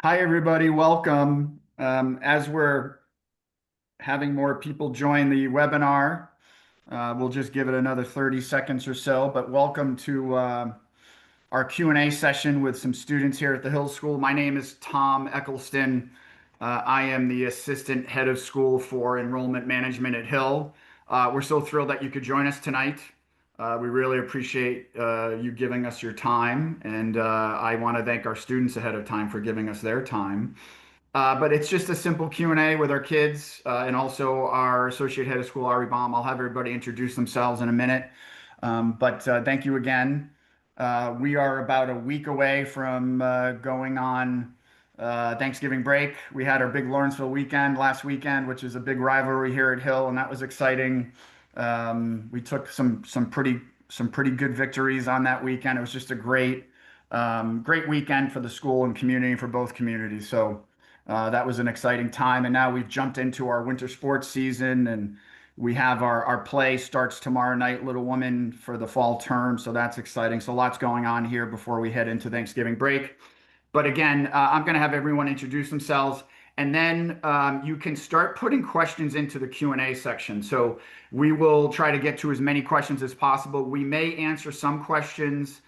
Hi, everybody. Welcome. As we're having more people join the webinar, we'll just give it another 30 seconds or so. But welcome to our Q&A session with some students here at the Hill School. My name is Tom Eccleston. I am the Assistant Head of School for Enrollment Management at Hill. We're so thrilled that you could join us tonight. We really appreciate you giving us your time, and I want to thank our students ahead of time for giving us their time. But it's just a simple Q&A with our kids and also our associate head of school, Ari Baum. I'll have everybody introduce themselves in a minute. But thank you again. We are about a week away from going on Thanksgiving break. We had our big Lawrenceville weekend last weekend, which is a big rivalry here at Hill, and that was exciting. We took some pretty good victories on that weekend. It was just a great weekend for the school and community for both communities. So that was an exciting time. And now we've jumped into our winter sports season, and we have our play starts tomorrow night, Little Woman, for the fall term. So that's exciting. So lots going on here before we head into Thanksgiving break. But again, I'm going to have everyone introduce themselves, and then you can start putting questions into the Q&A section. So we will try to get to as many questions as possible. We may answer some questions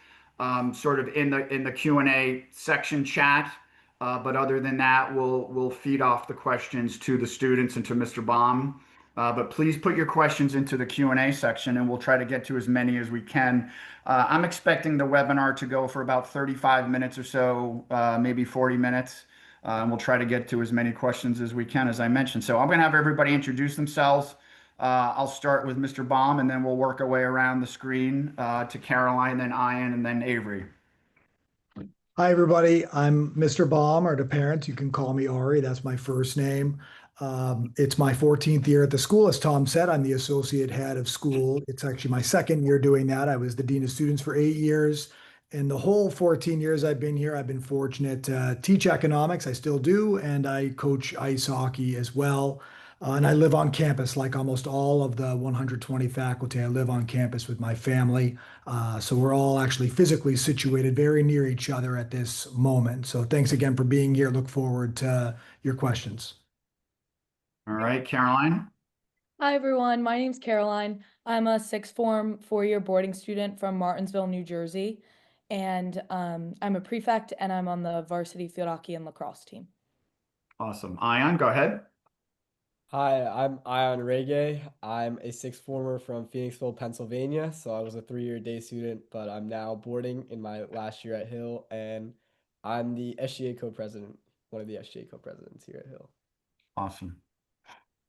sort of in the Q&A section chat, but other than that, we'll feed off the questions to the students and to Mr. Baum. But please put your questions into the Q&A section, and we'll try to get to as many as we can. I'm expecting the webinar to go for about 35 minutes or so, maybe 40 minutes. And we'll try to get to as many questions as we can, as I mentioned. So I'm going to have everybody introduce themselves. I'll start with Mr. Baum, and then we'll work our way around the screen to Caroline, then Ian, and then Avery. Hi, everybody. I'm Mr. Baum, or to parents, you can call me Ari. That's my first name. It's my 14th year at the school. As Tom said, I'm the associate head of school. It's actually my second year doing that. I was the dean of students for 8 years. And the whole 14 years I've been here, I've been fortunate to teach economics. I still do. And I coach ice hockey as well. And I live on campus like almost all of the 120 faculty. I live on campus with my family. So we're all actually physically situated very near each other at this moment. So thanks again for being here. Look forward to your questions. All right, Caroline. Hi everyone, my name's Caroline. I'm a sixth form 4-year boarding student from Martinsville, New Jersey, and I'm a prefect and I'm on the varsity field hockey and lacrosse team. Awesome. Ian, go ahead. Hi, I'm Ion Rege. I'm a sixth former from Phoenixville, Pennsylvania. So I was a 3-year day student, but I'm now boarding in my last year at Hill, and I'm the SGA co-president, one of the SGA co-presidents here at Hill. Awesome.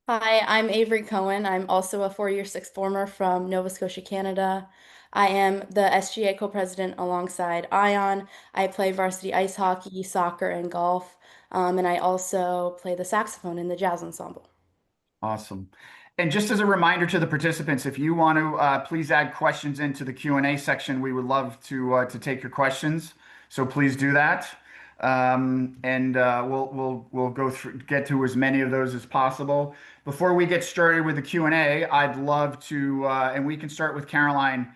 Hi, I'm Avery Cohen. I'm also a 4-year sixth former from Nova Scotia, Canada. I am the SGA co-president alongside Ion. I play varsity ice hockey, soccer, and golf. And I also play the saxophone in the jazz ensemble. Awesome. And just as a reminder to the participants, if you want to please add questions into the Q&A section, we would love to take your questions. So please do that. And we'll get to as many of those as possible. Before we get started with the Q&A, I'd love to, and we can start with Caroline,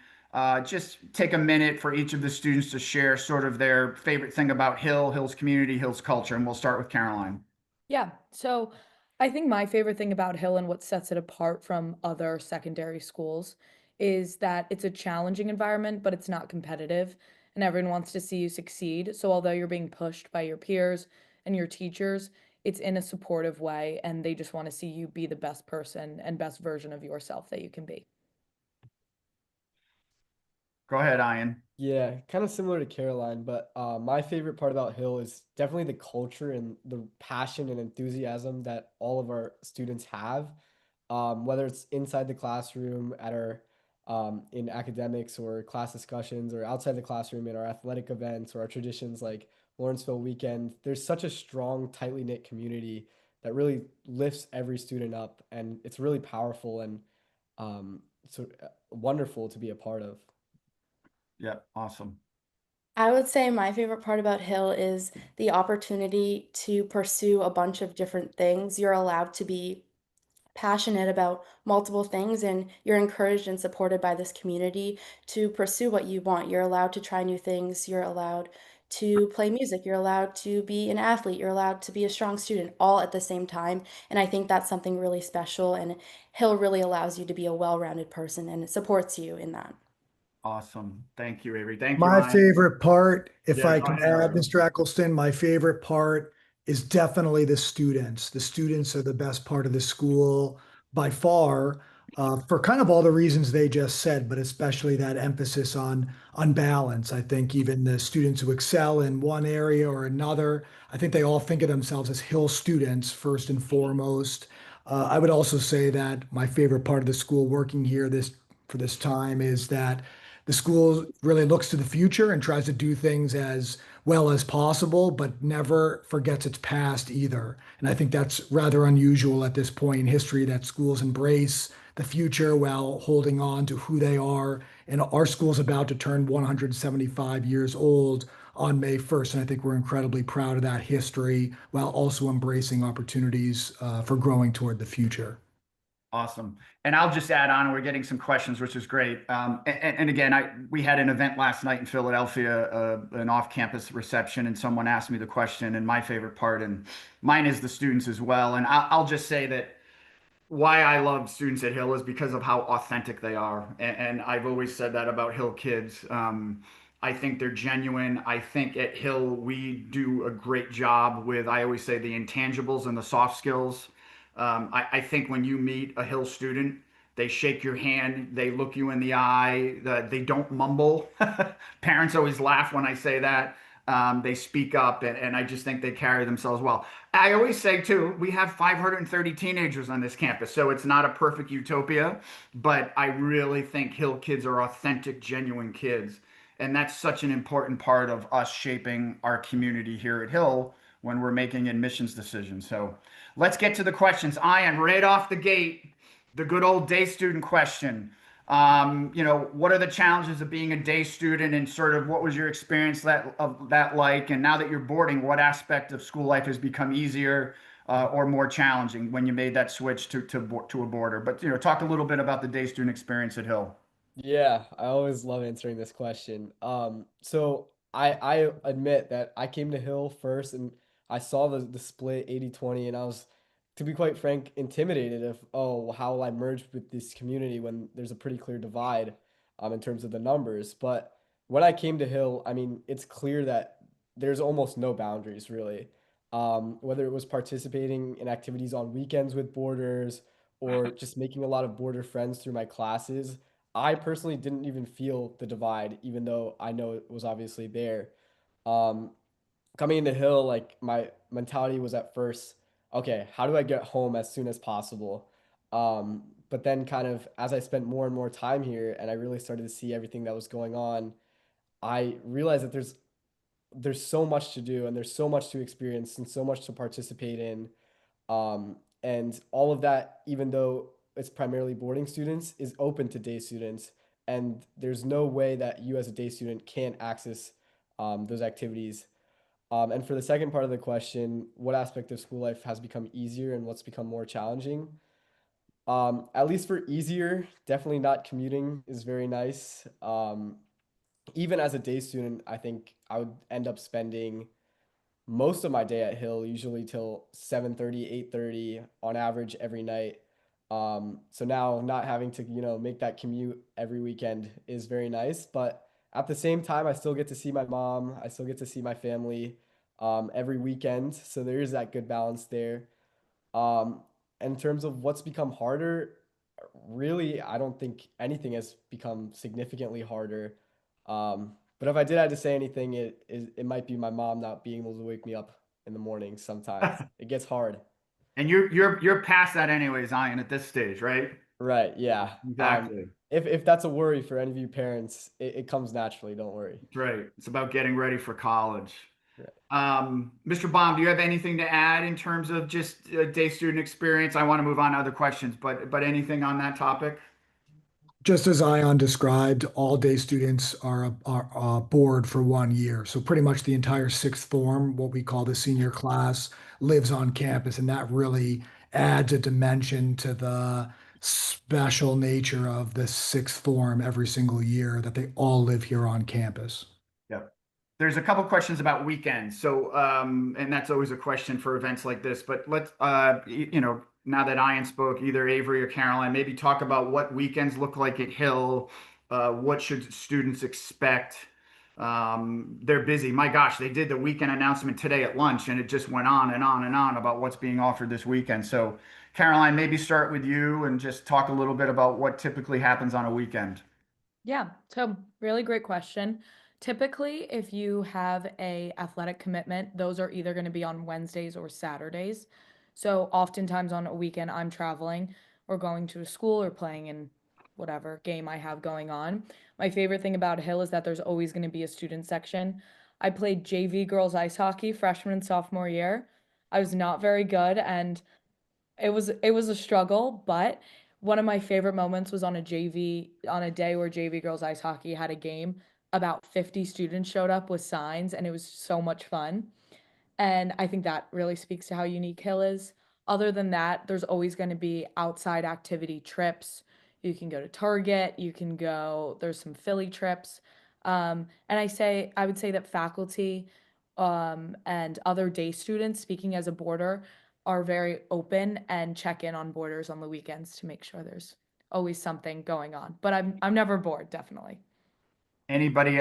just take a minute for each of the students to share sort of their favorite thing about Hill, Hill's community, Hill's culture. And we'll start with Caroline. Yeah, so I think my favorite thing about Hill and what sets it apart from other secondary schools is that it's a challenging environment, but it's not competitive, and everyone wants to see you succeed. So although you're being pushed by your peers and your teachers, it's in a supportive way, and they just want to see you be the best person and best version of yourself that you can be. Go ahead, Ian. Yeah, kind of similar to Caroline, but my favorite part about Hill is definitely the culture and the passion and enthusiasm that all of our students have, whether it's inside the classroom at our in academics or class discussions, or outside the classroom in our athletic events or our traditions like Lawrenceville weekend. There's such a strong, tightly knit community that really lifts every student up, and it's really powerful and wonderful to be a part of. Yeah, awesome. I would say my favorite part about Hill is the opportunity to pursue a bunch of different things. You're allowed to be passionate about multiple things, and you're encouraged and supported by this community to pursue what you want. You're allowed to try new things. You're allowed to play music, you're allowed to be an athlete, you're allowed to be a strong student all at the same time. And I think that's something really special. And Hill really allows you to be a well-rounded person and it supports you in that. Awesome. Thank you, Avery. Thank you, My Ryan. favorite part, if Yeah, I go can ahead, add, Ryan. Mr. Eccleston, my favorite part is definitely the students. The students are the best part of the school by far, for kind of all the reasons they just said, but especially that emphasis on balance. I think even the students who excel in one area or another, I think they all think of themselves as Hill students first and foremost. I would also say that my favorite part of the school working here this for this time is that the school really looks to the future and tries to do things as well as possible, but never forgets its past either. And I think that's rather unusual at this point in history that schools embrace the future while holding on to who they are. And our school's about to turn 175 years old on May 1st. And I think we're incredibly proud of that history while also embracing opportunities for growing toward the future. Awesome. And I'll just add on, we're getting some questions, which is great. And again, we had an event last night in Philadelphia, an off-campus reception, and someone asked me the question, and my favorite part, and mine is the students as well. And I'll just say that why I love students at Hill is because of how authentic they are. And I've always said that about Hill kids. I think they're genuine. I think at Hill, we do a great job with, I always say, the intangibles and the soft skills. I think when you meet a Hill student, they shake your hand, they look you in the eye, they don't mumble. Parents always laugh when I say that. They speak up, and I just think they carry themselves well. I always say, too, we have 530 teenagers on this campus, so it's not a perfect utopia, but I really think Hill kids are authentic, genuine kids. And that's such an important part of us shaping our community here at Hill when we're making admissions decisions. So let's get to the questions. Ian, right off the gate, the good old day student question. What are the challenges of being a day student and sort of what was your experience of that like? And now that you're boarding, what aspect of school life has become easier or more challenging when you made that switch to a boarder? But, talk a little bit about the day student experience at Hill. Yeah, I always love answering this question. So I admit that I came to Hill first and I saw the split 80-20 and I was, to be quite frank, intimidated of, oh, how will I merge with this community when there's a pretty clear divide in terms of the numbers. But when I came to Hill, I mean, it's clear that there's almost no boundaries really. Whether it was participating in activities on weekends with boarders or just making a lot of boarder friends through my classes. I personally didn't even feel the divide, even though I know it was obviously there. Um, Coming into Hill, like my mentality was at first, okay, how do I get home as soon as possible? But then kind of as I spent more and more time here and I really started to see everything that was going on, I realized that there's so much to do and there's so much to experience and so much to participate in. And all of that, even though it's primarily boarding students, is open to day students. And there's no way that you as a day student can't access those activities. And for the second part of the question, what aspect of school life has become easier and what's become more challenging? At least for easier, definitely not commuting is very nice. Even as a day student, I think I would end up spending most of my day at Hill, usually till 7:30, 8:30 on average every night. So now not having to, make that commute every weekend is very nice. But at the same time, I still get to see my mom. I still get to see my family every weekend. So there is that good balance there. Um, in terms of what's become harder, really, I don't think anything has become significantly harder. But if I did have to say anything, it might be my mom not being able to wake me up in the morning sometimes. It gets hard. And you're past that anyways, Ian, at this stage, right? Right, yeah. Exactly. If that's a worry for any of you parents, it comes naturally, don't worry. That's right. It's about getting ready for college. Right. Mr. Baum, do you have anything to add in terms of just day student experience? I want to move on to other questions, but anything on that topic? Just as Ion described, all day students are board for 1 year. So pretty much the entire sixth form, what we call the senior class, lives on campus, and that really adds a dimension to the special nature of the sixth form every single year that they all live here on campus. Yep. there's a couple questions about weekends. So, and that's always a question for events like this, but let's, now that Ian spoke, either Avery or Caroline, maybe talk about what weekends look like at Hill. What should students expect? They're busy. My gosh, they did the weekend announcement today at lunch, and it just went on and on and on about what's being offered this weekend. So, Caroline, maybe start with you and just talk a little bit about what typically happens on a weekend. Yeah, so really great question. Typically, if you have a athletic commitment, those are either going to be on Wednesdays or Saturdays. So oftentimes on a weekend, I'm traveling or going to a school or playing in whatever game I have going on. My favorite thing about Hill is that there's always going to be a student section. I played JV girls ice hockey freshman and sophomore year. I was not very good, and it was a struggle, but one of my favorite moments was on a day where JV girls ice hockey had a game. About 50 students showed up with signs, and it was so much fun. And I think that really speaks to how unique Hill is. Other than that, there's always going to be outside activity trips. You can go to Target, you can go, there's some Philly trips. And I would say that faculty and other day students, speaking as a boarder, are very open and check in on boarders on the weekends to make sure there's always something going on. But I'm never bored, definitely. Anybody,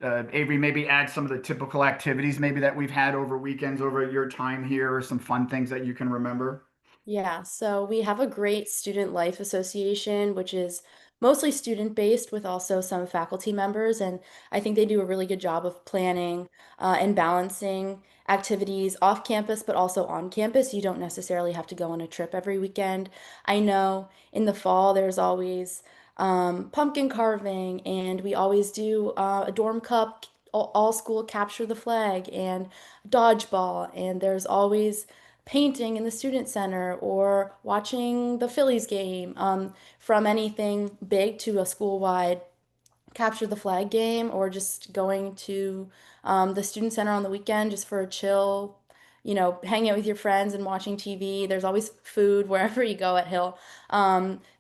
Avery, maybe add some of the typical activities maybe that we've had over weekends over your time here, or some fun things that you can remember? Yeah, so we have a great student life association, which is mostly student based with also some faculty members. And I think they do a really good job of planning and balancing activities off campus, but also on campus. You don't necessarily have to go on a trip every weekend. I know in the fall there's always pumpkin carving, and we always do a dorm cup, all school capture the flag, and dodgeball. And there's always painting in the student center or watching the Phillies game, from anything big to a school-wide capture the flag game, or just going to the student center on the weekend just for a chill, hanging out with your friends and watching TV. There's always food wherever you go at Hill.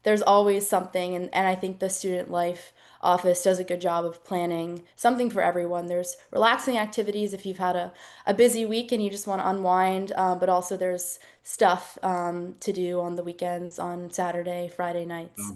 There's always something, and I think the student life office does a good job of planning something for everyone. There's relaxing activities if you've had a busy week and you just want to unwind, but also there's stuff to do on the weekends, on Saturday, Friday nights,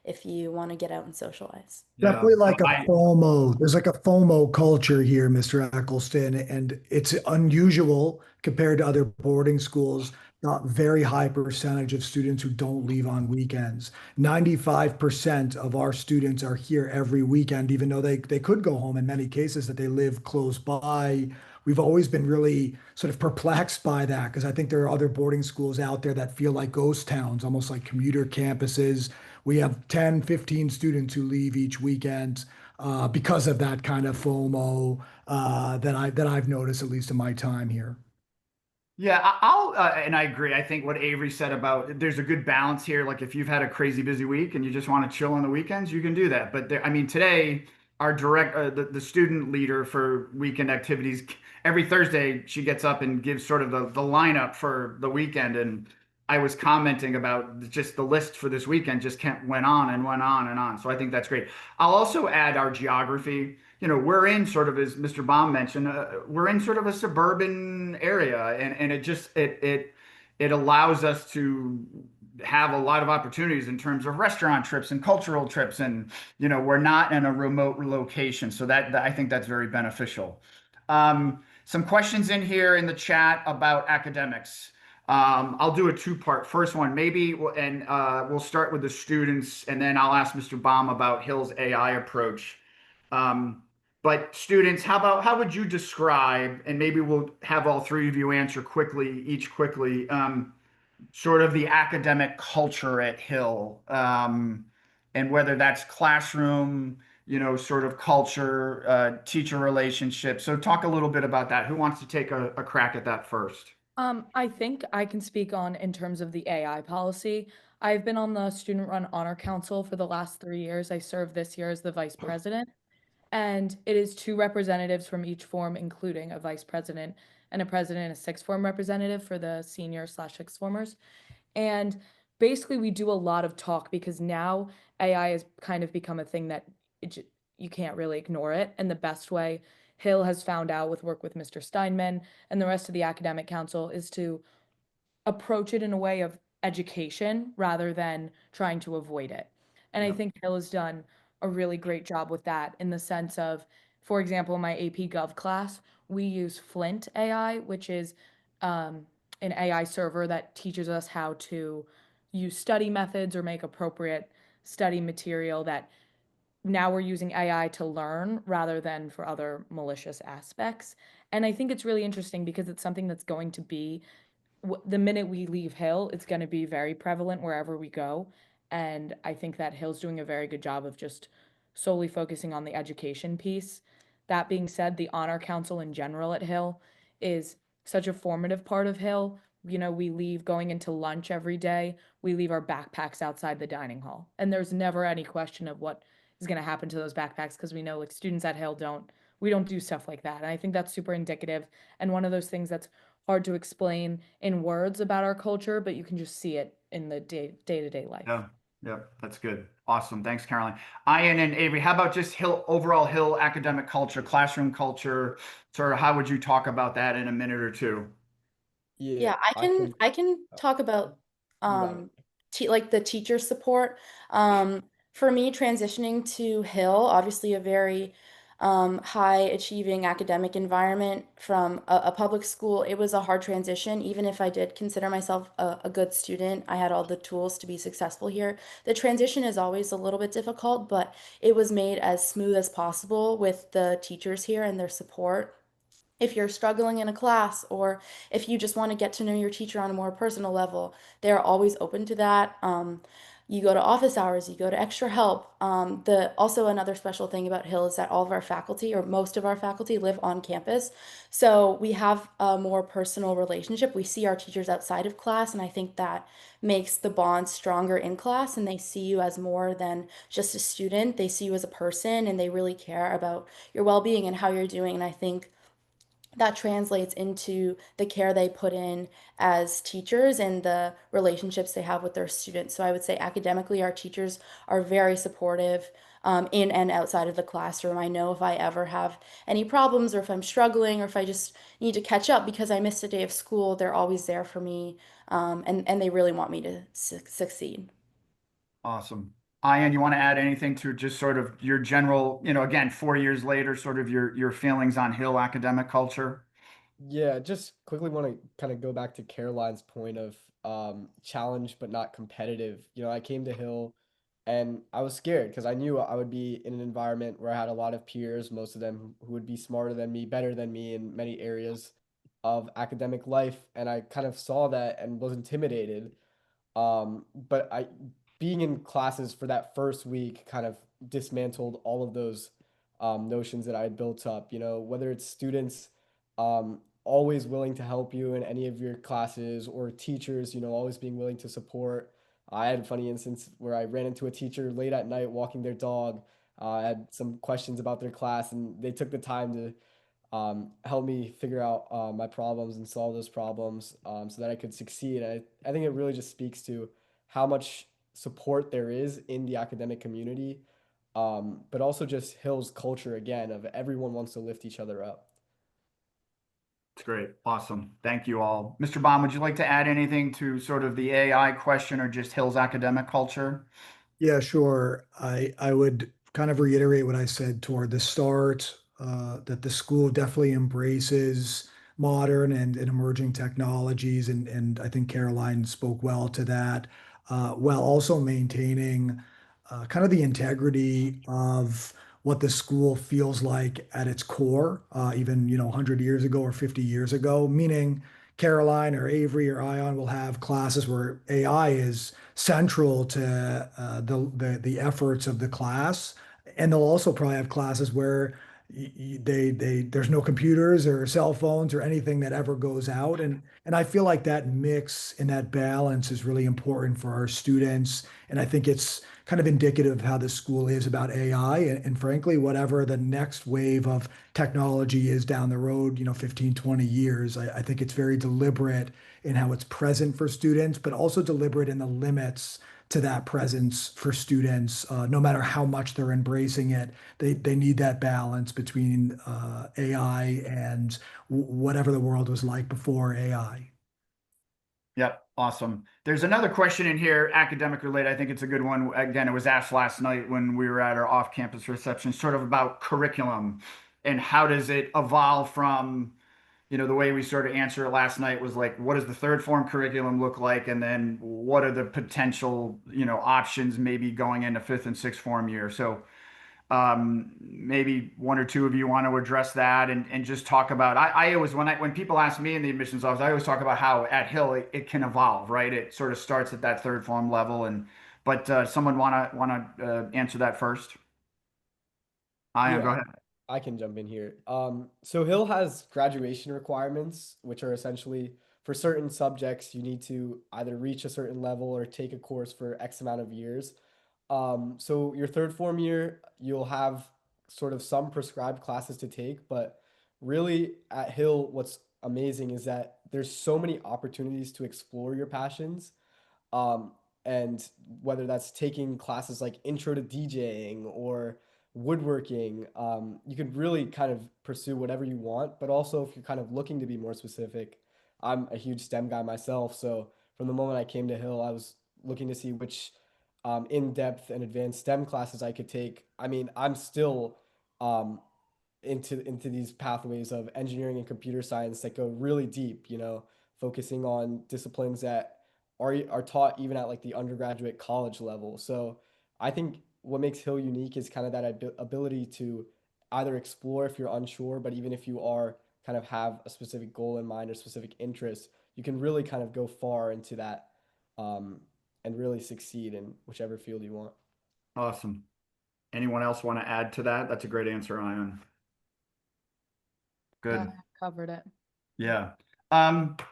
if you want to get out and socialize. Yeah. Definitely like a I, FOMO. There's like a FOMO culture here, Mr. Eccleston, and it's unusual compared to other boarding schools. Not very high percentage of students who don't leave on weekends. 95% of our students are here every weekend, even though they could go home in many cases that they live close by. We've always been really sort of perplexed by that because I think there are other boarding schools out there that feel like ghost towns, almost like commuter campuses. We have 10, 15 students who leave each weekend because of that kind of FOMO that I've noticed, at least in my time here. Yeah, I'll and I agree. I think what Avery said about there's a good balance here. Like if you've had a crazy busy week and you just want to chill on the weekends, you can do that. But there, I mean, today our the student leader for weekend activities, every Thursday she gets up and gives sort of the lineup for the weekend. And I was commenting about just the list for this weekend just kept went on and went on and on. So I think that's great. I'll also add our geography. We're in sort of, as Mr. Baum mentioned, we're in sort of a suburban area, and it allows us to have a lot of opportunities in terms of restaurant trips and cultural trips, and we're not in a remote location, so that I think that's very beneficial. Some questions in here in the chat about academics. I'll do a two-part. First one, maybe, and we'll start with the students, and then I'll ask Mr. Baum about Hill's AI approach. But students, how would you describe, and maybe we'll have all three of you answer each quickly, sort of the academic culture at Hill, and whether that's classroom, sort of culture, teacher relationships. So talk a little bit about that. Who wants to take a crack at that first? I think I can speak on in terms of the AI policy. I've been on the Student Run Honor Council for the last 3 years. I served this year as the vice president, and it is two representatives from each form, including a vice president and a president and a sixth form representative for the senior/sixth formers. And basically, we do a lot of talk because now AI has kind of become a thing that you can't really ignore it. And the best way Hill has found out with work with Mr. Steinman and the rest of the academic council is to approach it in a way of education rather than trying to avoid it. And I Yep. think Hill has done a really great job with that in the sense of, for example, my AP Gov class, we use Flint AI, which is an AI server that teaches us how to use study methods or make appropriate study material that now we're using AI to learn rather than for other malicious aspects. And I think it's really interesting because it's something that's going to be the minute we leave Hill, it's going to be very prevalent wherever we go. And I think that Hill's doing a very good job of just solely focusing on the education piece. That being said, the Honor Council in general at Hill is such a formative part of Hill. You know, we leave going into lunch every day, we leave our backpacks outside the dining hall. And there's never any question of what is going to happen to those backpacks because we know like students at Hill we don't do stuff like that. And I think that's super indicative and one of those things that's hard to explain in words about our culture, but you can just see it in the day-to-day life. Yeah, yeah, that's good. Awesome. Thanks, Caroline. Ian and Avery, how about just overall Hill academic culture, classroom culture? Sort of how would you talk about that in a minute or two? Yeah, I can. I can talk about You got it. like the teacher support. For me, transitioning to Hill, obviously a very high achieving academic environment from a public school, it was a hard transition. Even if I did consider myself a good student, I had all the tools to be successful here. The transition is always a little bit difficult, but it was made as smooth as possible with the teachers here and their support. If you're struggling in a class or if you just want to get to know your teacher on a more personal level, they're always open to that. You go to office hours, you go to extra help. The also another special thing about Hill is that all of our faculty or most of our faculty live on campus, so we have a more personal relationship. We see our teachers outside of class, and I think that makes the bond stronger in class. And they see you as more than just a student. They see you as a person, and they really care about your well-being and how you're doing. And I think that translates into the care they put in as teachers and the relationships they have with their students. So I would say academically, our teachers are very supportive in and outside of the classroom. I know if I ever have any problems or if I'm struggling or if I just need to catch up because I missed a day of school, they're always there for me, and they really want me to succeed. Awesome. Ian, you want to add anything to just sort of your general, again, 4 years later, sort of your feelings on Hill academic culture? Yeah, just quickly want to kind of go back to Caroline's point of challenge but not competitive. I came to Hill and I was scared because I knew I would be in an environment where I had a lot of peers, most of them who would be smarter than me, better than me in many areas of academic life, and I kind of saw that and was intimidated. But being in classes for that first week kind of dismantled all of those notions that I had built up. Whether it's students always willing to help you in any of your classes or teachers, always being willing to support. I had a funny instance where I ran into a teacher late at night walking their dog. I had some questions about their class, and they took the time to help me figure out my problems and solve those problems so that I could succeed. I think it really just speaks to how much support there is in the academic community, but also just Hill's culture again of everyone wants to lift each other up. It's great. Awesome. Thank you all. Mr. Baum, would you like to add anything to sort of the AI question or just Hill's academic culture? Yeah, sure. I would kind of reiterate what I said toward the start, that the school definitely embraces modern and emerging technologies, and I think Caroline spoke well to that, while also maintaining kind of the integrity of what the school feels like at its core, even 100 years ago or 50 years ago. Meaning, Caroline or Avery or Ion will have classes where AI is central to the efforts of the class, and they'll also probably have classes where there's no computers or cell phones or anything that ever goes out, and I feel like that mix and that balance is really important for our students, and I think it's kind of indicative of how the school is about AI, and frankly, whatever the next wave of technology is down the road, 15, 20 years, I think it's very deliberate in how it's present for students, but also deliberate in the limits to that presence for students, no matter how much they're embracing it. They need that balance between AI and whatever the world was like before AI. Yep, awesome. There's another question in here, academic related. I think it's a good one. Again, it was asked last night when we were at our off-campus reception, sort of about curriculum and how does it evolve from, the way we sort of answered it last night was like, what does the third form curriculum look like? And then what are the potential, options maybe going into fifth and sixth form year? So maybe one or two of you want to address that and just talk about. I always when people ask me in the admissions office, I always talk about how at Hill it can evolve, right? It sort of starts at that third form level, but someone wanna answer that first? Ian, go Yeah, ahead. I can jump in here. So Hill has graduation requirements, which are essentially for certain subjects, you need to either reach a certain level or take a course for X amount of years. So your third form year, you'll have sort of some prescribed classes to take, but really at Hill, what's amazing is that there's so many opportunities to explore your passions. Um, and whether that's taking classes like intro to DJing or woodworking, you could really kind of pursue whatever you want. But also, if you're kind of looking to be more specific, I'm a huge STEM guy myself. So from the moment I came to Hill, I was looking to see which in-depth and advanced STEM classes I could take. I mean, I'm still um, into these pathways of engineering and computer science that go really deep, focusing on disciplines that are taught even at like the undergraduate college level. So I think what makes Hill unique is kind of that ability to either explore if you're unsure, but even if you are kind of have a specific goal in mind or specific interest, you can really kind of go far into that um, and really succeed in whichever field you want. Awesome. Anyone else want to add to that? That's a great answer, Ian. Yeah, Good. covered it. Yeah.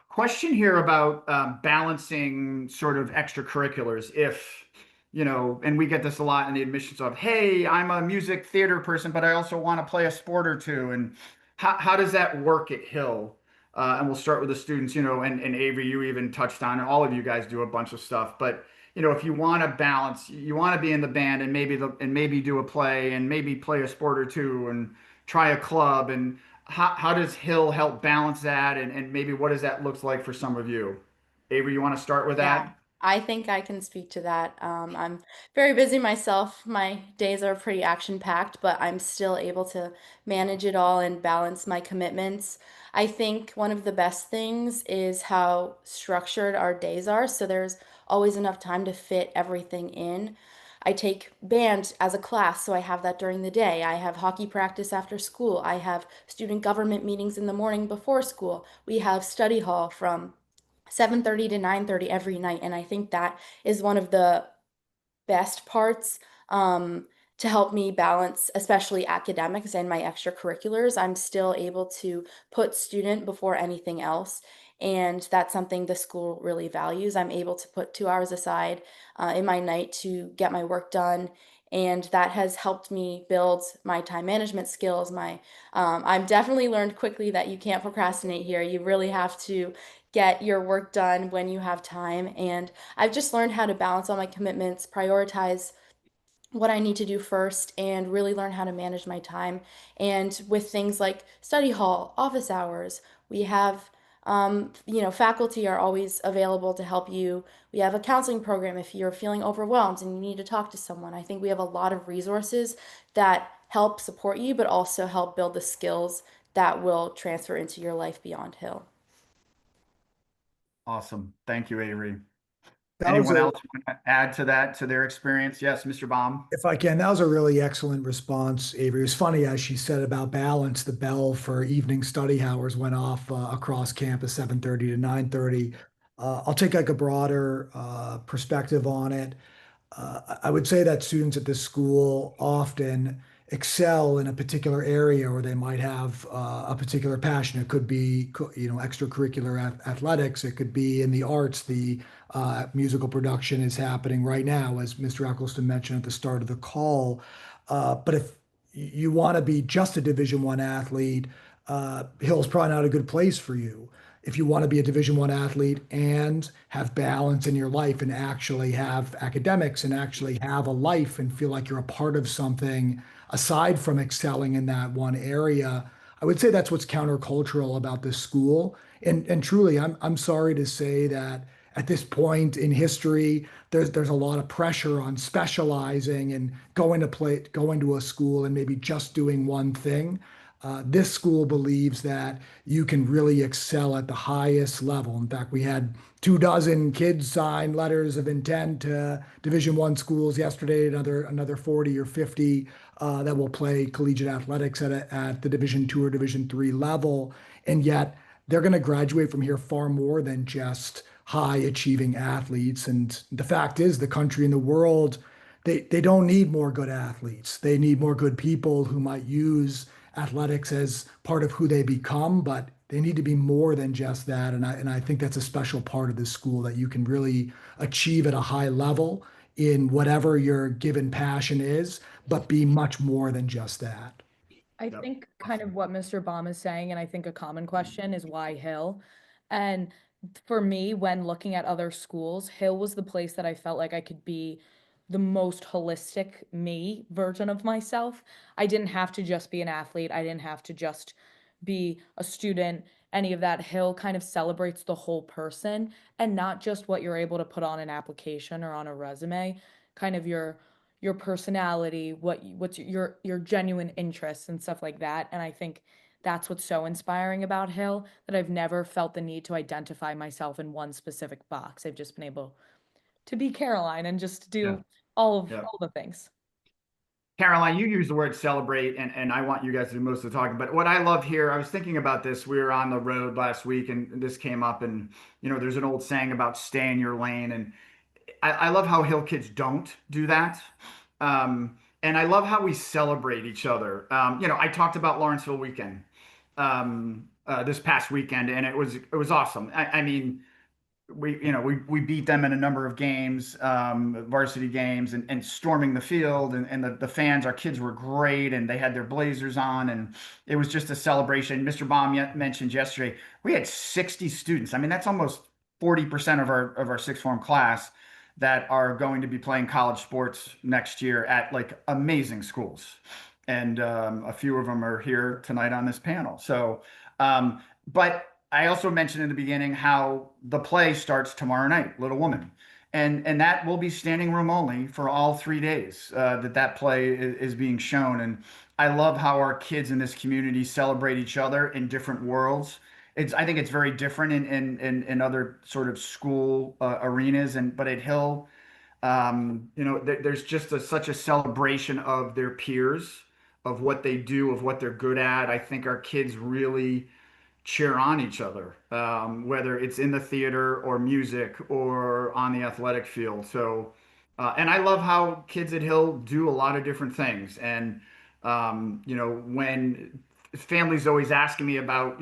Question here about balancing sort of extracurriculars. If, and we get this a lot in the admissions of, hey, I'm a music theater person, but I also want to play a sport or two. And how does that work at Hill? And we'll start with the students, and Avery, you even touched on it. All of you guys do a bunch of stuff, but if you want to balance, you want to be in the band and maybe do a play and maybe play a sport or two and try a club and how does Hill help balance that and maybe what does that look like for some of you? Avery, you want to start with Yeah, that? I think I can speak to that. I'm very busy myself. My days are pretty action-packed, but I'm still able to manage it all and balance my commitments. I think one of the best things is how structured our days are, so there's always enough time to fit everything in. I take band as a class, so I have that during the day. I have hockey practice after school. I have student government meetings in the morning before school. We have study hall from 7:30 to 9:30 every night, and I think that is one of the best parts to help me balance, especially academics and my extracurriculars. I'm still able to put student before anything else, and that's something the school really values. I'm able to put 2 hours aside in my night to get my work done. And that has helped me build my time management skills. I've definitely learned quickly that you can't procrastinate here. You really have to get your work done when you have time. And I've just learned how to balance all my commitments, prioritize what I need to do first, and really learn how to manage my time. And with things like study hall, office hours, we have, faculty are always available to help you. We have a counseling program if you're feeling overwhelmed and you need to talk to someone. I think we have a lot of resources that help support you, but also help build the skills that will transfer into your life beyond Hill. Awesome. Thank you, Avery. That was Anyone a else want to add to that, to their experience? Yes, Mr. Baum. If I can, that was a really excellent response, Avery. It was funny as she said about balance. The bell for evening study hours went off across campus, 7:30 to 9:30. I'll take like a broader perspective on it. I would say that students at this school often excel in a particular area, or they might have a particular passion. It could be, extracurricular athletics. It could be in the arts. The musical production is happening right now, as Mr. Eccleston mentioned at the start of the call. But if you want to be just a Division I athlete, Hill's probably not a good place for you. if you want to be a Division I athlete and have balance in your life and actually have academics and actually have a life and feel like you're a part of something aside from excelling in that one area, I would say that's what's countercultural about this school. And truly, I'm sorry to say that at this point in history, there's a lot of pressure on specializing and going to a school and maybe just doing one thing. This school believes that you can really excel at the highest level. In fact, we had 24 kids sign letters of intent to Division I schools yesterday. Another 40 or 50 that will play collegiate athletics at the Division II or Division III level, and yet they're going to graduate from here far more than just high achieving athletes. And the fact is, the country and the world, they don't need more good athletes. They need more good people who might use athletics as part of who they become, but they need to be more than just that. And I think that's a special part of this school that you can really achieve at a high level in whatever your given passion is, but be much more than just that. I Yep. think kind of what Mr. Baum is saying, and I think a common question is why Hill? And for me, when looking at other schools, Hill was the place that I felt like I could be the most holistic me version of myself. I didn't have to just be an athlete. I didn't have to just be a student, any of that. Hill kind of celebrates the whole person and not just what you're able to put on an application or on a resume, kind of your personality, what's your genuine interests and stuff like that. And I think that's what's so inspiring about Hill, that I've never felt the need to identify myself in one specific box. I've just been able to be Caroline and just Yeah. do all of Yeah. all the things. Caroline, you use the word celebrate, and I want you guys to do most of the talking. But what I love here, I was thinking about this. We were on the road last week, and this came up. And there's an old saying about stay in your lane, and I love how Hill kids don't do that. And I love how we celebrate each other. I talked about Lawrenceville weekend this past weekend, and it was awesome. I mean, we beat them in a number of games, varsity games, and storming the field, and the fans, our kids were great, and they had their blazers on, and it was just a celebration. Mr. Baum mentioned yesterday we had 60 students. I mean, that's almost 40% of our sixth form class that are going to be playing college sports next year at like amazing schools, and a few of them are here tonight on this panel. So, but I also mentioned in the beginning how the play starts tomorrow night, Little Woman, and that will be standing room only for all 3 days that play is being shown. And I love how our kids in this community celebrate each other in different worlds. I think it's very different in other sort of school arenas, but at Hill, there's just such a celebration of their peers, of what they do, of what they're good at. I think our kids really cheer on each other, whether it's in the theater or music or on the athletic field. So, and I love how kids at Hill do a lot of different things. And, when families always asking me about,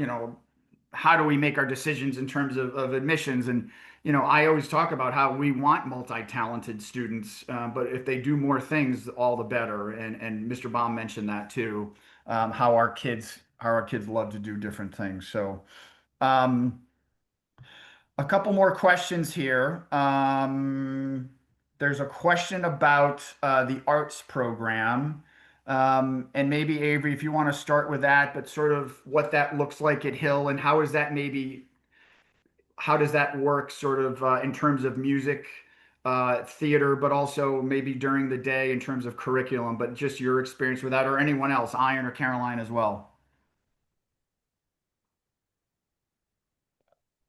how do we make our decisions in terms of admissions? And, I always talk about how we want multi-talented students, but if they do more things, all the better. And Mr. Baum mentioned that too, how our kids love to do different things. So, um, a couple more questions here. There's a question about the arts program. And maybe Avery, if you want to start with that, but sort of what that looks like at Hill, and how does that work sort of in terms of music, theater, but also maybe during the day in terms of curriculum, but just your experience with that, or anyone else, Iron or Caroline as well.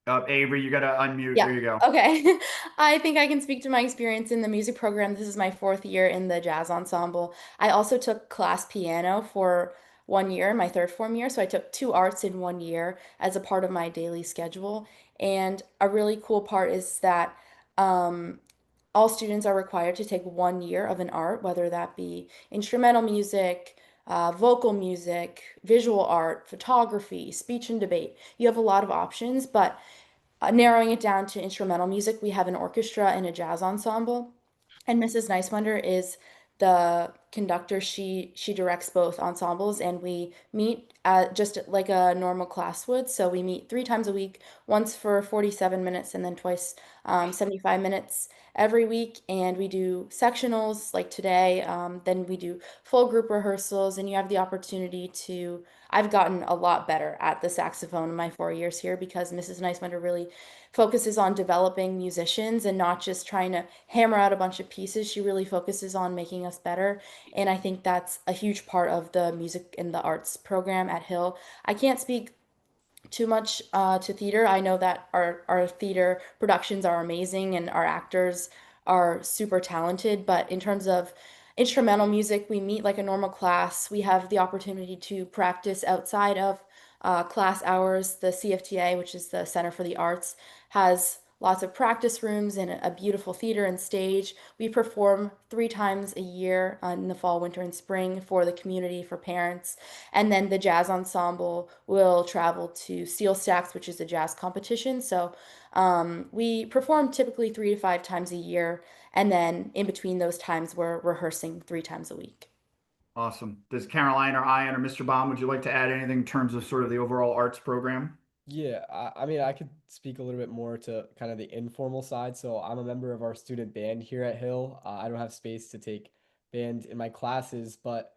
Avery, you got to unmute. Yeah. There you go. Okay. I think I can speak to my experience in the music program. This is my 4th year in the jazz ensemble. I also took class piano for 1 year, my third form year. So I took 2 arts in 1 year as a part of my daily schedule. And a really cool part is that all students are required to take 1 year of an art, whether that be instrumental music, vocal music, visual art, photography, speech and debate. You have a lot of options, but narrowing it down to instrumental music, we have an orchestra and a jazz ensemble. And Mrs. Nicewonder is the conductor, she directs both ensembles, and we meet just like a normal class would. So we meet 3 times a week, once for 47 minutes, and then twice 75 minutes every week. And we do sectionals like today. Then we do full group rehearsals, and you have the opportunity to. I've gotten a lot better at the saxophone in my 4 years here because Mrs. Neiswender really focuses on developing musicians and not just trying to hammer out a bunch of pieces. She really focuses on making us better. And I think that's a huge part of the music and the arts program at Hill. I can't speak too much to theater. I know that our theater productions are amazing and our actors are super talented, but in terms of instrumental music, we meet like a normal class. We have the opportunity to practice outside of class hours. The CFTA, which is the Center for the Arts, has lots of practice rooms and a beautiful theater and stage. We perform 3 times a year in the fall, winter, and spring for the community, for parents. And then the jazz ensemble will travel to Steel Stacks, which is a jazz competition. So we perform typically 3 to 5 times a year. And then in between those times, we're rehearsing 3 times a week. Awesome. Does Caroline or Ian or Mr. Baum, would you like to add anything in terms of sort of the overall arts program? Yeah, I mean, I could speak a little bit more to kind of the informal side. So I'm a member of our student band here at Hill. I don't have space to take band in my classes, but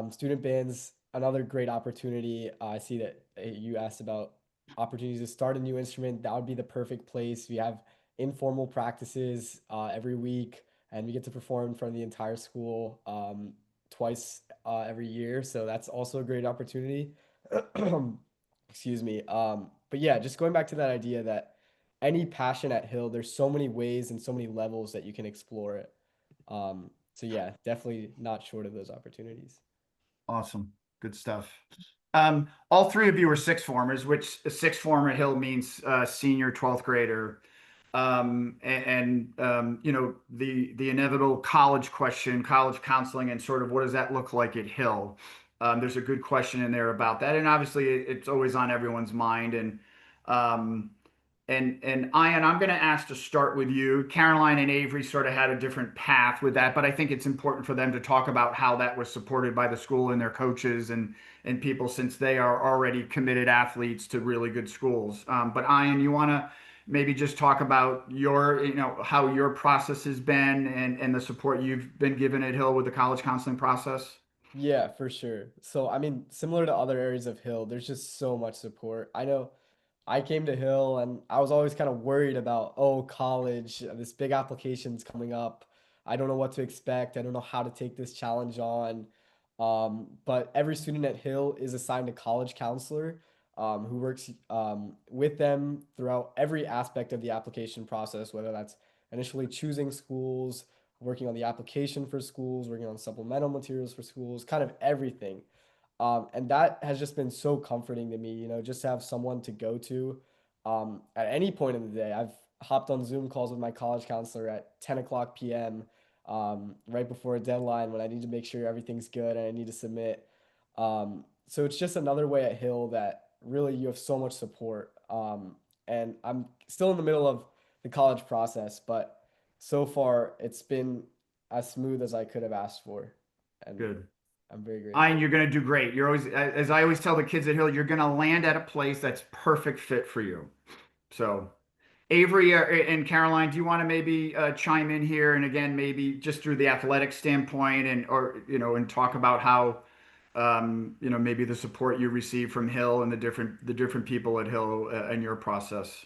student band's another great opportunity. I see that you asked about opportunities to start a new instrument. That would be the perfect place. We have informal practices every week, and we get to perform in front of the entire school twice every year. So that's also a great opportunity. Excuse me. But yeah, just going back to that idea that any passion at Hill, there's so many ways and so many levels that you can explore it. So yeah, definitely not short of those opportunities. Awesome. Good stuff. All three of you are sixth formers, which a sixth former Hill means senior 12th grader. You know, the inevitable college question, college counseling, and sort of what does that look like at Hill? There's a good question in there about that, and obviously it's always on everyone's mind. Um, and Ian, I'm going to ask to start with you. Caroline and Avery sort of had a different path with that, but I think it's important for them to talk about how that was supported by the school and their coaches and people, since they are already committed athletes to really good schools. But Ian, you want to maybe just talk about your, you know, how your process has been and the support you've been given at Hill with the college counseling process? Yeah, for sure. So, I mean, similar to other areas of Hill, there's just so much support. I know I came to Hill and I was always kind of worried about, oh, college, this big application's coming up. I don't know what to expect. I don't know how to take this challenge on. But every student at Hill is assigned a college counselor who works with them throughout every aspect of the application process, whether that's initially choosing schools, working on the application for schools, working on supplemental materials for schools, kind of everything. And that has just been so comforting to me, you know, just to have someone to go to at any point in the day. I've hopped on Zoom calls with my college counselor at 10 o'clock p.m. Right before a deadline when I need to make sure everything's good and I need to submit. So it's just another way at Hill that really you have so much support. And I'm still in the middle of the college process, but so far it's been as smooth as I could have asked for. And Good. I'm very Ian, grateful. you're going to do great. You're always, as I always tell the kids at Hill, you're going to land at a place that's perfect fit for you. So, Avery and Caroline, do you want to maybe chime in here? And again, maybe just through the athletic standpoint and, or, you know, and talk about how, you know, maybe the support you receive from Hill and the different people at Hill in your process.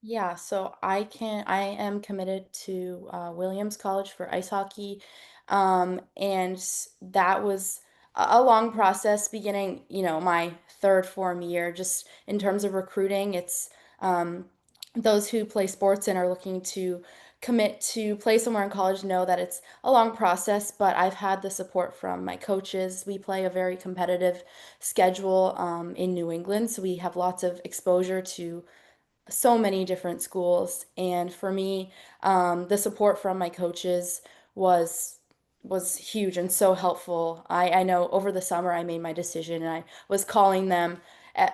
Yeah, so I am committed to Williams College for ice hockey. And that was a long process beginning, my third form year, just in terms of recruiting. It's those who play sports and are looking to commit to play somewhere in college know that it's a long process, but I've had the support from my coaches. We play a very competitive schedule in New England, so we have lots of exposure to so many different schools. And for me, the support from my coaches was was huge and so helpful. I know over the summer I made my decision, and I was calling them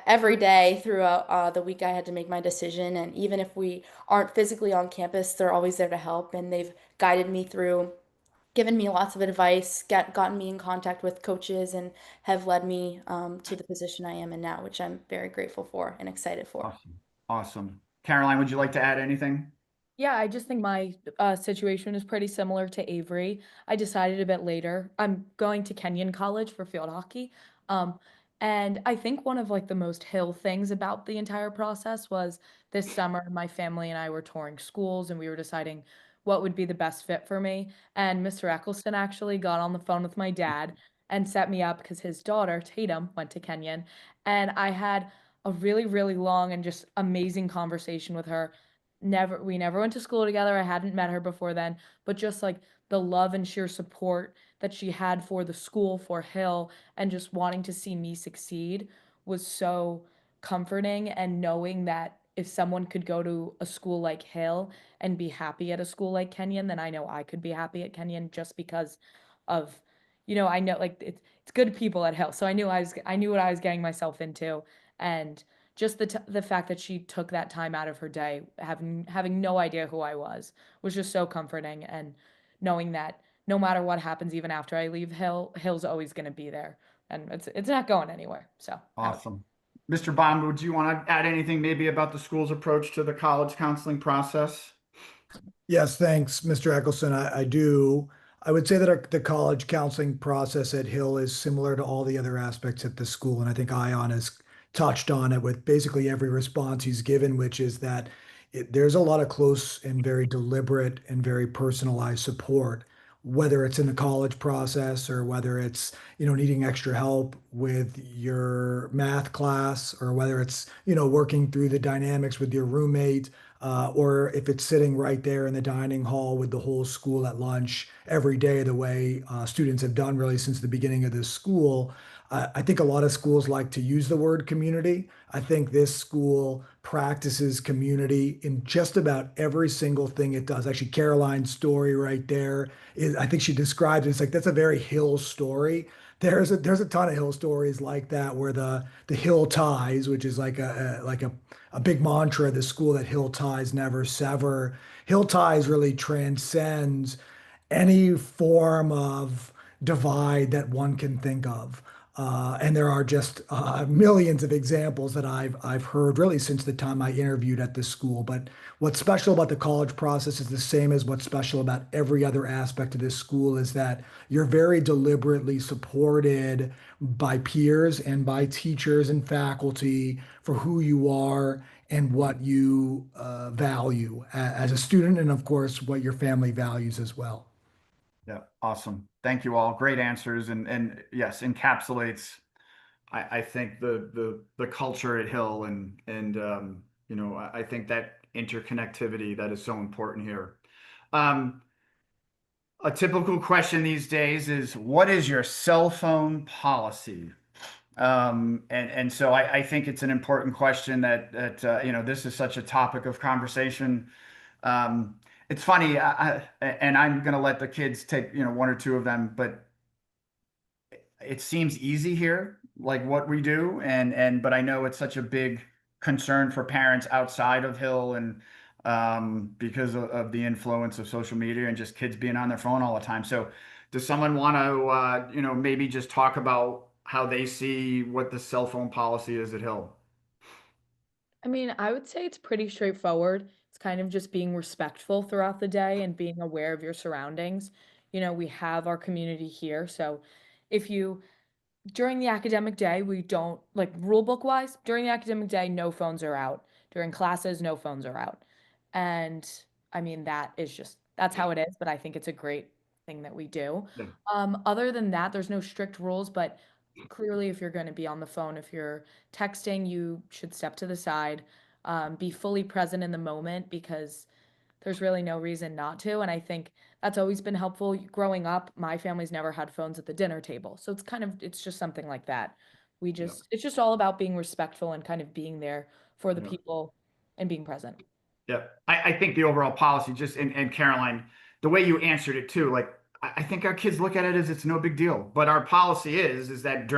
every day throughout the week I had to make my decision. And even if we aren't physically on campus, they're always there to help, and they've guided me through given me lots of advice, gotten me in contact with coaches, and have led me to the position I am in now, which I'm very grateful for and excited for. Awesome. Awesome. Caroline, would you like to add anything? Yeah, I just think my situation is pretty similar to Avery. I decided a bit later. I'm going to Kenyon College for field hockey. Um, and I think one of like the most Hill things about the entire process was this summer, my family and I were touring schools and we were deciding what would be the best fit for me. And Mr. Eccleston actually got on the phone with my dad and set me up because his daughter, Tatum, went to Kenyon. And I had a really, really long and just amazing conversation with her. We never went to school together. I hadn't met her before then, but just like the love and sheer support that she had for the school, for Hill, and just wanting to see me succeed was so comforting. And knowing that if someone could go to a school like Hill and be happy at a school like Kenyon, then I know I could be happy at Kenyon just because of, I know like it's good people at Hill. So I knew what I was getting myself into. And just the fact that she took that time out of her day, having no idea who I was just so comforting. And knowing that no matter what happens, even after I leave Hill's always going to be there, and it's not going anywhere. So Awesome. Mr. Baum, would you want to add anything maybe about the school's approach to the college counseling process? Yes, thanks, Mr. Eccleston. I do. I would say that the college counseling process at Hill is similar to all the other aspects at the school. And I think Ion has touched on it with basically every response he's given, which is that there's a lot of close and very deliberate and very personalized support, whether it's in the college process or whether it's, needing extra help with your math class or whether it's, working through the dynamics with your roommate or if it's sitting right there in the dining hall with the whole school at lunch every day, the way students have done really since the beginning of this school. I think a lot of schools like to use the word community. I think this school practices community in just about every single thing it does. Actually, Caroline's story right there is, I think she describes it, it's like that's a very Hill story. There's a ton of Hill stories like that where the Hill ties, which is like a big mantra of the school, that Hill ties never sever. Hill ties really transcends any form of divide that one can think of. And there are just millions of examples that I've heard really since the time I interviewed at this school. But what's special about the college process is the same as what's special about every other aspect of this school, is that you're very deliberately supported by peers and by teachers and faculty for who you are and what you value as a student, and of course, what your family values as well. Yeah, awesome. Thank you all. Great answers, and yes, encapsulates I think the culture at Hill, and I think that interconnectivity that is so important here. Um, a typical question these days is, what is your cell phone policy? And so I think it's an important question that this is such a topic of conversation. Um, it's funny, and I'm going to let the kids take, one or two of them, but it seems easy here, like what we do, but I know it's such a big concern for parents outside of Hill, and because of the influence of social media and just kids being on their phone all the time. So, does someone want to, maybe just talk about how they see what the cell phone policy is at Hill? I mean, I would say it's pretty straightforward. It's kind of just being respectful throughout the day and being aware of your surroundings. We have our community here, so if you during the academic day, we don't like rule book wise, during the academic day, no phones are out. During classes, no phones are out. And I mean, that's how it is, but I think it's a great thing that we do. Yeah. Other than that, there's no strict rules, but clearly if you're going to be on the phone, if you're texting, you should step to the side, be fully present in the moment because there's really no reason not to. And I think that's always been helpful. Growing up, my family's never had phones at the dinner table. So it's just something like that. Yeah. It's just all about being respectful and kind of being there for the Yeah. people and being present. Yeah, I think the overall policy, just and Caroline, the way you answered it too, like I think our kids look at it as it's no big deal. But our policy is that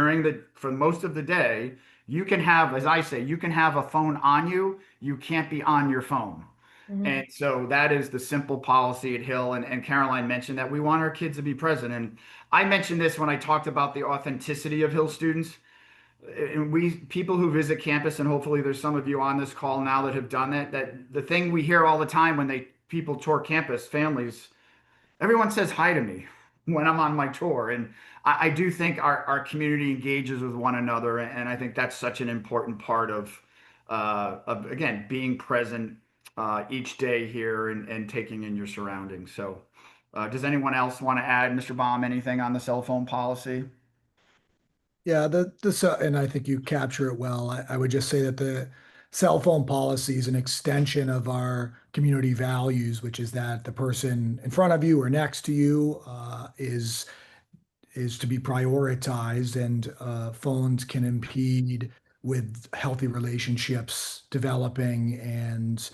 for most of the day, you can have, as I say, you can have a phone on you. You can't be on your phone. Mhm. And so that is the simple policy at Hill. And Caroline mentioned that we want our kids to be present. And I mentioned this when I talked about the authenticity of Hill students. And we people who visit campus, and hopefully there's some of you on this call now that have done it, that the thing we hear all the time when people tour campus, families, everyone says hi to me when I'm on my tour. And I do think our community engages with one another. And I think that's such an important part of again, being present each day here and taking in your surroundings. So, does anyone else want to add, Mr. Baum, anything on the cell phone policy? Yeah, and I think you capture it well. I would just say that the cell phone policy is an extension of our community values, which is that the person in front of you or next to you is to be prioritized, and phones can impede with healthy relationships developing and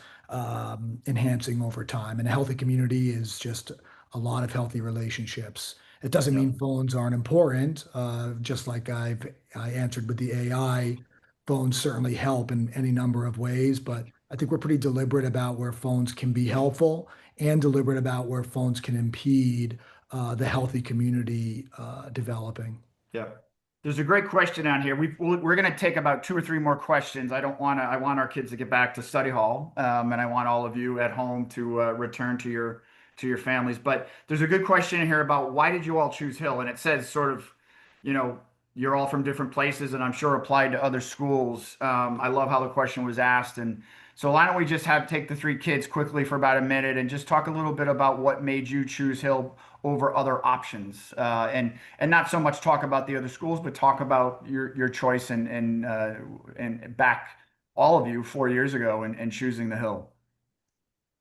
enhancing over time. And a healthy community is just a lot of healthy relationships. It doesn't Yep. mean phones aren't important. Just like I answered with the AI, phones certainly help in any number of ways, but I think we're pretty deliberate about where phones can be helpful and deliberate about where phones can impede the healthy community developing. Yeah. There's a great question on here. We're going to take about two or three more questions. I don't want to, I want our kids to get back to study hall. And I want all of you at home to return to your families. But there's a good question in here about why did you all choose Hill? And it says sort of, you know, you're all from different places and I'm sure applied to other schools. I love how the question was asked. And so why don't we just take the three kids quickly for about a minute and just talk a little bit about what made you choose Hill over other options, and not so much talk about the other schools, but talk about your choice and back all of you 4 years ago and choosing the Hill.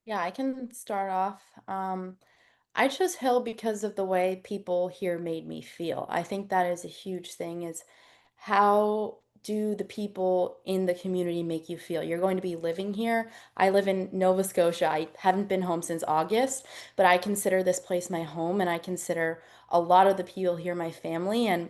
Yeah, I can start off. I chose Hill because of the way people here made me feel. I think that is a huge thing is how do the people in the community make you feel? You're going to be living here. I live in Nova Scotia. I haven't been home since August, but I consider this place my home and I consider a lot of the people here my family. And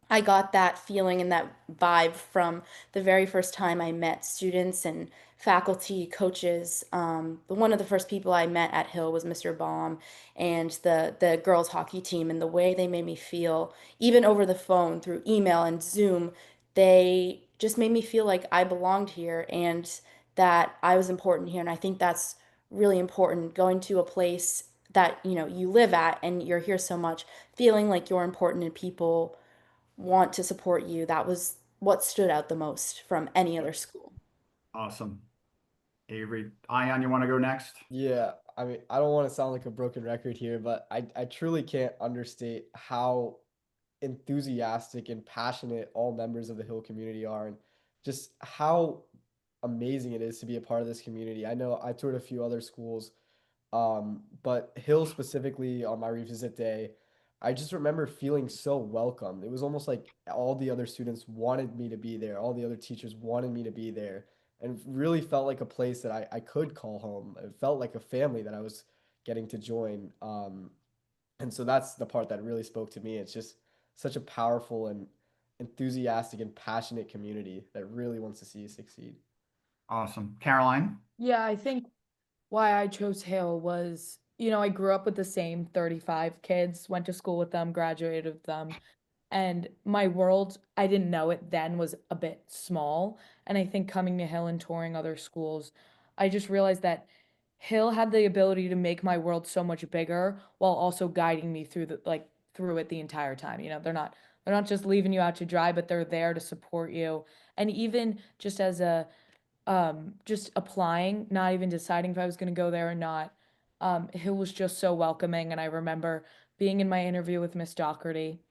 I got that feeling and that vibe from the very first time I met students and faculty, coaches. One of the first people I met at Hill was Mr. Baum and the girls hockey team, and the way they made me feel, even over the phone through email and Zoom, they just made me feel like I belonged here and that I was important here. And I think that's really important going to a place that you live at and you're here so much, feeling like you're important and people want to support you. That was what stood out the most from any other school. Awesome. Avery, Ion, you want to go next? Yeah, I mean, I don't want to sound like a broken record here, but I truly can't understate how enthusiastic and passionate all members of the Hill community are, and just how amazing it is to be a part of this community. I know I toured a few other schools, but Hill specifically on my revisit day, I just remember feeling so welcome. It was almost like all the other students wanted me to be there, all the other teachers wanted me to be there, and really felt like a place that I could call home. It felt like a family that I was getting to join. And so that's the part that really spoke to me. It's just such a powerful and enthusiastic and passionate community that really wants to see you succeed. Awesome. Caroline? Yeah, I think why I chose Hill was, I grew up with the same 35 kids, went to school with them, graduated with them, and my world, I didn't know it then, was a bit small. And I think coming to Hill and touring other schools, I just realized that Hill had the ability to make my world so much bigger while also guiding me through it the entire time. They're not just leaving you out to dry, but they're there to support you. And even just as a just applying, not even deciding if I was going to go there or not, Hill was just so welcoming. And I remember being in my interview with Miss Doherty,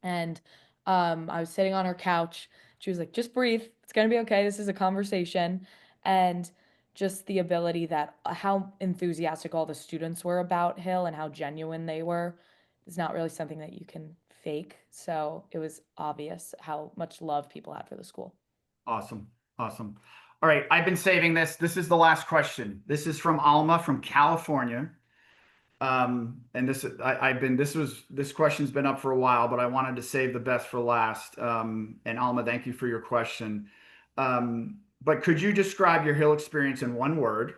and I was sitting on her couch. She was like, just breathe. It's going to be okay. This is a conversation. And just the ability that how enthusiastic all the students were about Hill and how genuine they were is not really something that you can fake. So it was obvious how much love people had for the school. Awesome. Awesome. All right. I've been saving this. This is the last question. This is from Alma from California. And this question's been up for a while, but I wanted to save the best for last. And Alma, thank you for your question. But could you describe your Hill experience in one word?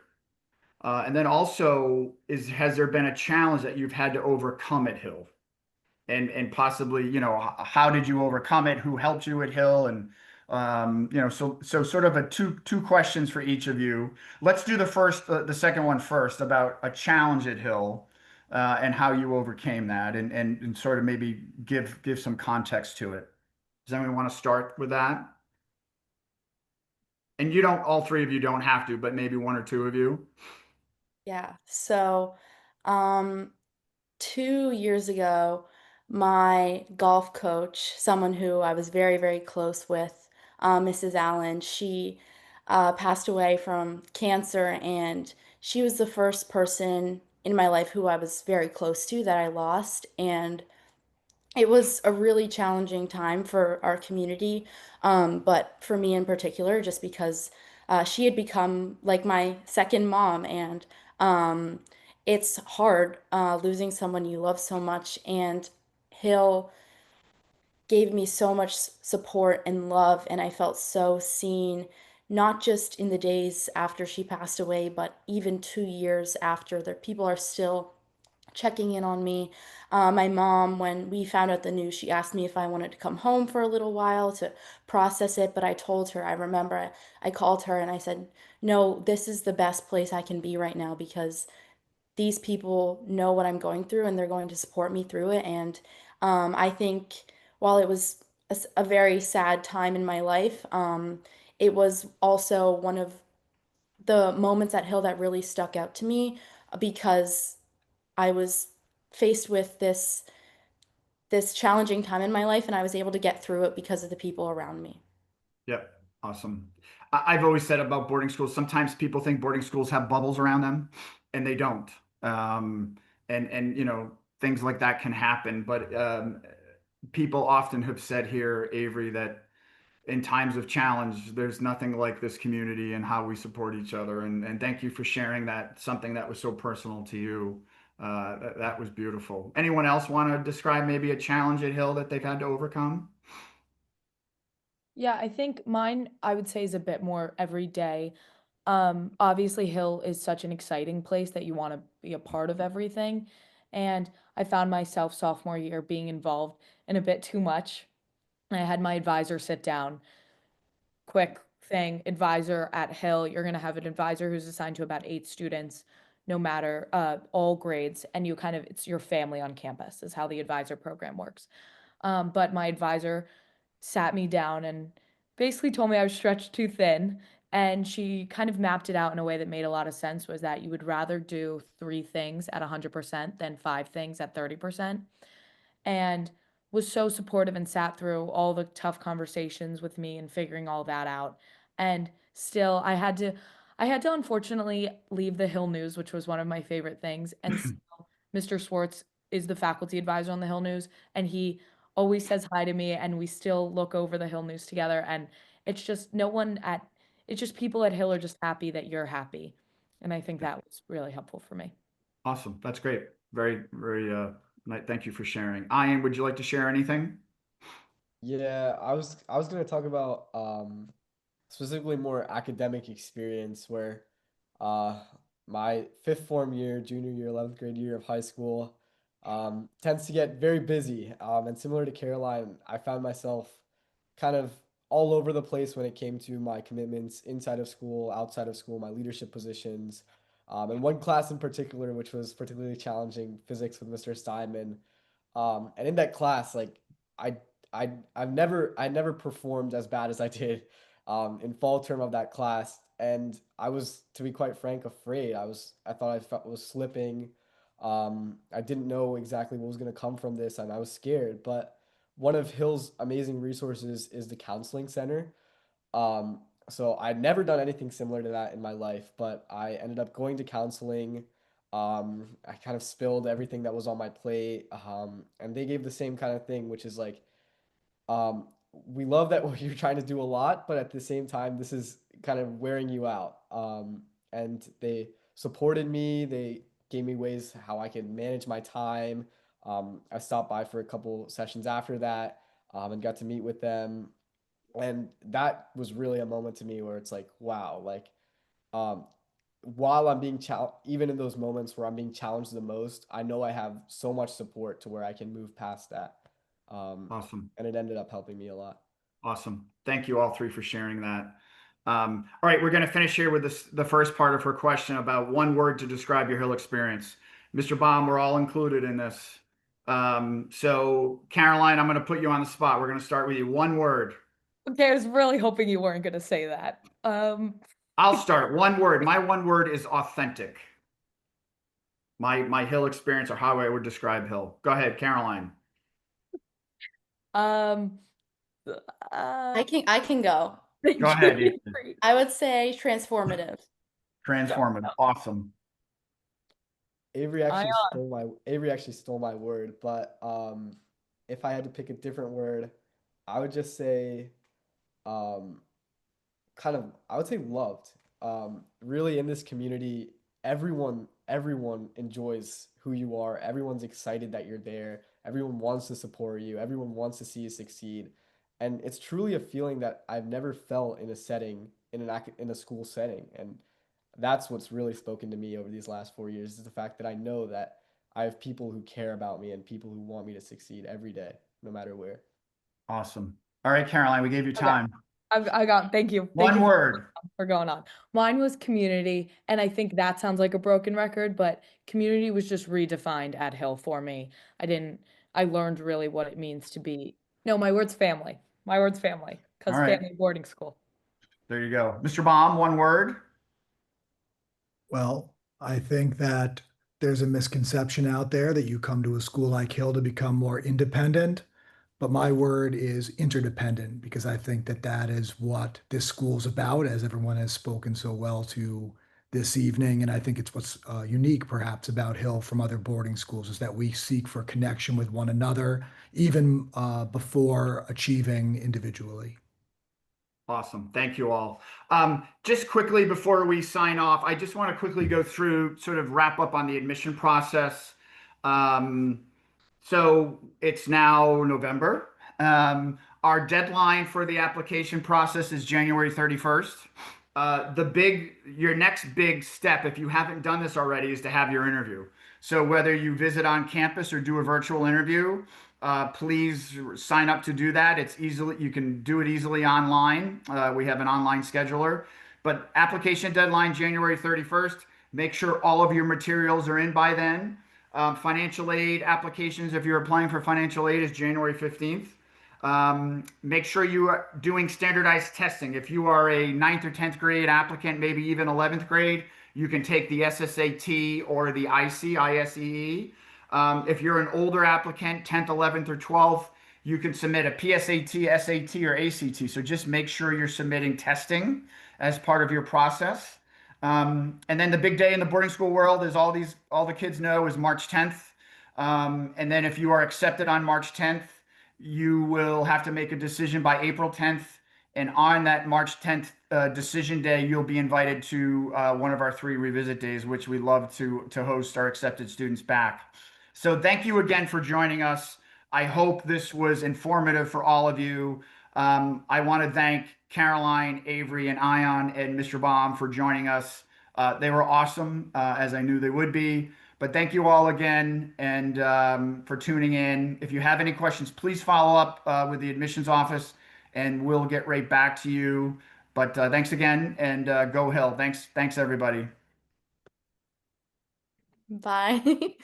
And then also, has there been a challenge that you've had to overcome at Hill? And possibly, how did you overcome it? Who helped you at Hill? And so sort of a two questions for each of you. Let's do the second one first about a challenge at Hill, and how you overcame that, and sort of maybe give some context to it. Does anyone want to start with that? And all three of you don't have to, but maybe one or two of you. Yeah. So, um, 2 years ago, my golf coach, someone who I was very, very close with, Mrs. Allen, she passed away from cancer, and she was the first person in my life who I was very close to that I lost. And it was a really challenging time for our community, but for me in particular, just because she had become like my second mom, and it's hard losing someone you love so much. And Hill gave me so much support and love, and I felt so seen, not just in the days after she passed away, but even 2 years after. There, people are still checking in on me. My mom, when we found out the news, she asked me if I wanted to come home for a little while to process it, but I told her, I remember I called her and I said, no, this is the best place I can be right now because these people know what I'm going through and they're going to support me through it. And I think while it was a very sad time in my life, it was also one of the moments at Hill that really stuck out to me because I was faced with this challenging time in my life, and I was able to get through it because of the people around me. Yep. Awesome. I've always said about boarding schools, sometimes people think boarding schools have bubbles around them, and they don't. And things like that can happen. But people often have said here, Avery, that in times of challenge, there's nothing like this community and how we support each other. And thank you for sharing that, something that was so personal to you. That was beautiful. Anyone else want to describe maybe a challenge at Hill that they've had to overcome? Yeah, I think mine, I would say, is a bit more everyday. Obviously, Hill is such an exciting place that you want to be a part of everything. And I found myself sophomore year being involved in a bit too much. I had my advisor sit down, quick thing, advisor at Hill, you're going to have an advisor who's assigned to about 8 students, no matter all grades, and you kind of, it's your family on campus, is how the advisor program works. But my advisor sat me down and basically told me I was stretched too thin. And she kind of mapped it out in a way that made a lot of sense, was that you would rather do 3 things at 100% than 5 things at 30%. And was so supportive and sat through all the tough conversations with me and figuring all that out. And still, I had to unfortunately leave the Hill News, which was one of my favorite things. And still, Mr. Swartz is the faculty advisor on the Hill News, and he always says hi to me, and we still look over the Hill News together. And it's just it's just people at Hill are just happy that you're happy. And I think that was really helpful for me. Awesome. That's great. Very, very, thank you for sharing. Ian, would you like to share anything? Yeah, I was gonna talk about specifically more academic experience where uh my fifth form year, junior year, 11th grade year of high school tends to get very busy. And similar to Caroline, I found myself kind of all over the place when it came to my commitments inside of school, outside of school, my leadership positions. And one class in particular, which was particularly challenging, physics with Mr. Steinman. And in that class, like I I never performed as bad as I did in fall term of that class, and I was, to be quite frank, afraid. I thought was slipping. I didn't know exactly what was going to come from this, and I was scared. But one of Hill's amazing resources is the counseling center. So I'd never done anything similar to that in my life, but I ended up going to counseling. I kind of spilled everything that was on my plate, and they gave the same kind of thing, which is like, um, we love that you're trying to do a lot, but at the same time, this is kind of wearing you out. And they supported me. They gave me ways how I can manage my time. I stopped by for a couple sessions after that, and got to meet with them. And that was really a moment to me where it's like, wow, like, um, while I'm being even in those moments where I'm being challenged the most, I know I have so much support to where I can move past that. Awesome. And it ended up helping me a lot. Awesome. Thank you all three for sharing that. All right, we're going to finish here with the first part of her question about one word to describe your Hill experience. Mr. Baum, we're all included in this. So Caroline, I'm going to put you on the spot. We're going to start with you. One word. Okay, I was really hoping you weren't gonna say that. I'll start. One word. My one word is authentic. My Hill experience or how I would describe Hill. Go ahead, Caroline. Um, I can go. thank Go ahead, you. Ethan. I would say transformative. Transformative. Awesome. Avery I actually stole my word, but if I had to pick a different word, I would just say um, I would say loved. Really in this community, everyone enjoys who you are. Everyone's excited that you're there. Everyone wants to support you. Everyone wants to see you succeed. And it's truly a feeling that I've never felt in a setting in a school setting. And that's what's really spoken to me over these last 4 years is the fact that I know that I have people who care about me and people who want me to succeed every day, no matter where. Awesome. All right, Caroline, we gave you Okay. time. I got, thank you. Thank One you word. for going on. Mine was community, and I think that sounds like a broken record, but community was just redefined at Hill for me. I learned really what it means to be, no, my word's family. My word's family, All because right. family boarding school. There you go. Mr. Baum, one word. Well, I think that there's a misconception out there that you come to a school like Hill to become more independent, but my word is interdependent because I think that that is what this school's about, as everyone has spoken so well to this evening. And I think it's what's unique, perhaps, about Hill from other boarding schools is that we seek for connection with one another, even before achieving individually. Awesome. Thank you all. Just quickly before we sign off, I just want to quickly go through, sort of wrap up on the admission process. Um, so it's now November. Our deadline for the application process is January 31st. Your next big step, if you haven't done this already, is to have your interview. So whether you visit on campus or do a virtual interview, please sign up to do that. You can do it easily online. We have an online scheduler, but application deadline January 31st. Make sure all of your materials are in by then. Financial aid applications, if you're applying for financial aid, is January 15th. Make sure you are doing standardized testing. If you are a 9th or 10th grade applicant, maybe even 11th grade, you can take the SSAT or the ISEE. If you're an older applicant, 10th, 11th, or 12th, you can submit a PSAT, SAT, or ACT. So just make sure you're submitting testing as part of your process. And then the big day in the boarding school world is all the kids know is March 10th. And then if you are accepted on March 10th, you will have to make a decision by April 10th. And on that March 10th decision day, you'll be invited to one of our 3 revisit days, which we love to host our accepted students back. So thank you again for joining us. I hope this was informative for all of you. I want to thank Caroline, Avery, and Ion and Mr. Baum for joining us. They were awesome, as I knew they would be. But thank you all again and for tuning in. If you have any questions, please follow up with the admissions office and we'll get right back to you. But thanks again and go Hill. Thanks everybody. Bye.